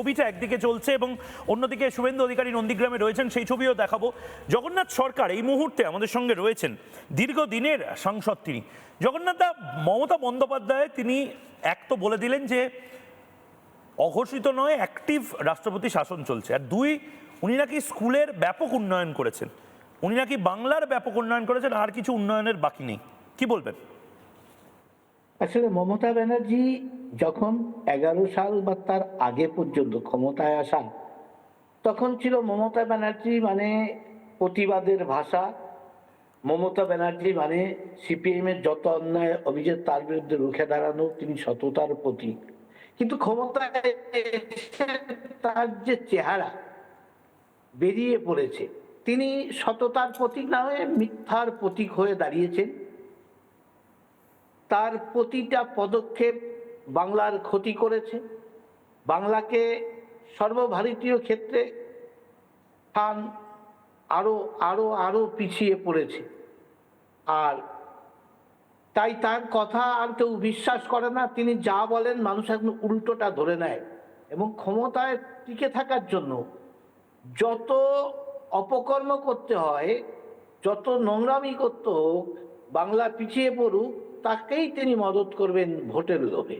ছবিটা একদিকে চলছে এবং অন্যদিকে শুভেন্দু অধিকারী নন্দীগ্রামে রয়েছেন, সেই ছবিও দেখাবো। জগন্নাথ সরকার এই মুহূর্তে আমাদের সঙ্গে রয়েছেন, দীর্ঘদিনের সাংসদ তিনি। জগন্নাথদা, মমতা বন্দ্যোপাধ্যায় তিনি এক তো বলে দিলেন যে অঘোষিত নয়, অ্যাক্টিভ রাষ্ট্রপতি শাসন চলছে, আর দুই, উনি নাকি স্কুলের ব্যাপক উন্নয়ন করেছেন, উনি নাকি বাংলার ব্যাপক উন্নয়ন করেছেন, আর কিছু উন্নয়নের বাকি নেই। কি বলবেন? আসলে মমতা ব্যানার্জি যখন 11 সাল বা তার আগে পর্যন্ত ক্ষমতায় আসা, তখন ছিল মমতা ব্যানার্জি মানে প্রতিবাদের ভাষা, মমতা ব্যানার্জি মানে সিপিএম এর যত অন্যায় অভিযোগ তার বিরুদ্ধে রুখে দাঁড়ানো, তিনি সততার প্রতীক। কিন্তু ক্ষমতায় এসে তার যে চেহারা বেরিয়ে পড়েছে, তিনি সততার প্রতীক না হয়ে মিথ্যার প্রতীক হয়ে দাঁড়িয়েছেন। তার প্রতিটা পদক্ষেপ বাংলার ক্ষতি করেছে, বাংলাকে সর্বভারতীয় ক্ষেত্রে স্থান আরো আরো আরো পিছিয়ে পড়েছে। আর তাই তার কথা আর কেউ বিশ্বাস করে না, তিনি যা বলেন মানুষ এখন উল্টোটা ধরে নেয়। এবং ক্ষমতায় টিকে থাকার জন্য যত অপকর্ম করতে হয়, যত নোংরামি করতে হোক, বাংলা পিছিয়ে পড়ুক, তাকেই তিনি মদত করবেন ভোটের লোভে।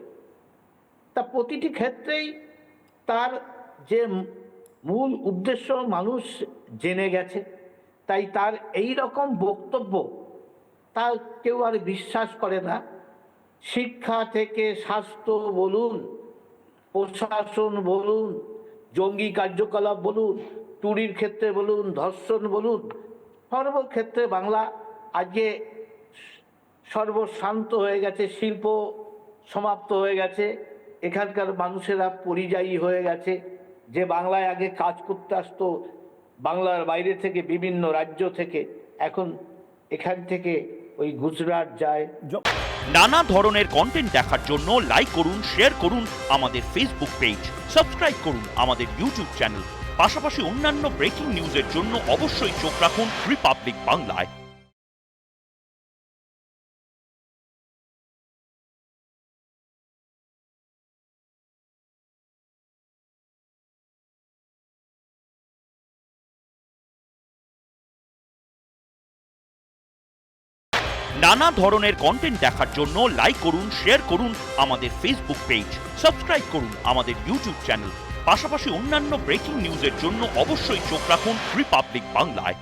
তা প্রতিটি ক্ষেত্রেই তার যে মূল উদ্দেশ্য মানুষ জেনে গেছে, তাই তার এই রকম বক্তব্য তা কেউ আর বিশ্বাস করে না। শিক্ষা থেকে স্বাস্থ্য বলুন, প্রশাসন বলুন, জঙ্গি কার্যকলাপ বলুন, চুরির ক্ষেত্রে বলুন, ধর্ষণ বলুন, সর্বক্ষেত্রে বাংলা আজকে সর্বশান্ত হয়ে গেছে, শিল্প সমাপ্ত হয়ে গেছে, এখানকার মানুষেরা পরিযায়ী হয়ে গেছে। যে বাংলায় আগে কাজ করতে আসতো বাংলার বাইরে থেকে, বিভিন্ন রাজ্য থেকে, এখন এখান থেকে ওই গুজরাট যায়। নানা ধরনের কন্টেন্ট দেখার জন্য লাইক করুন, শেয়ার করুন আমাদের ফেসবুক পেজ, সাবস্ক্রাইব করুন আমাদের ইউটিউব চ্যানেল। পাশাপাশি অন্যান্য ব্রেকিং নিউজের জন্য অবশ্যই চোখ রাখুন রিপাবলিক বাংলায়। নানা ধরনের কন্টেন্ট দেখার জন্য লাইক করুন, শেয়ার করুন আমাদের ফেসবুক পেজ, সাবস্ক্রাইব করুন আমাদের ইউটিউব চ্যানেল। পাশাপাশি অন্যান্য ব্রেকিং নিউজের জন্য অবশ্যই চোখ রাখুন রিপাবলিক বাংলায়।